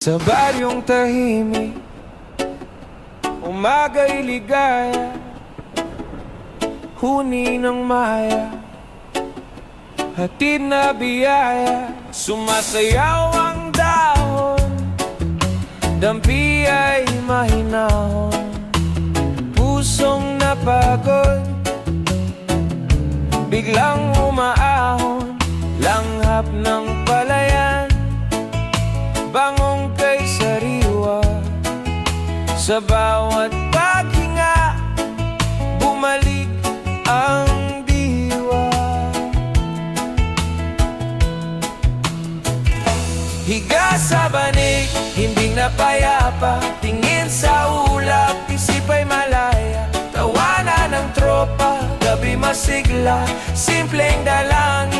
Sa baryong tahimik, umaga'y ligaya, huni ng maya, hatid na biyaya. Sumasayaw ang dahon, dampi ay mahinahon, pusong napagod, biglang umaahon, langhap ng palayan, bangong kay sariwa. Sa bawat paghinga, bumalik ang diwa. Higa sa banig, himbing na payapa, tingin sa ulap, isip ay malaya. Tawanan ng tropa, gabi masigla, simpleng dalangin,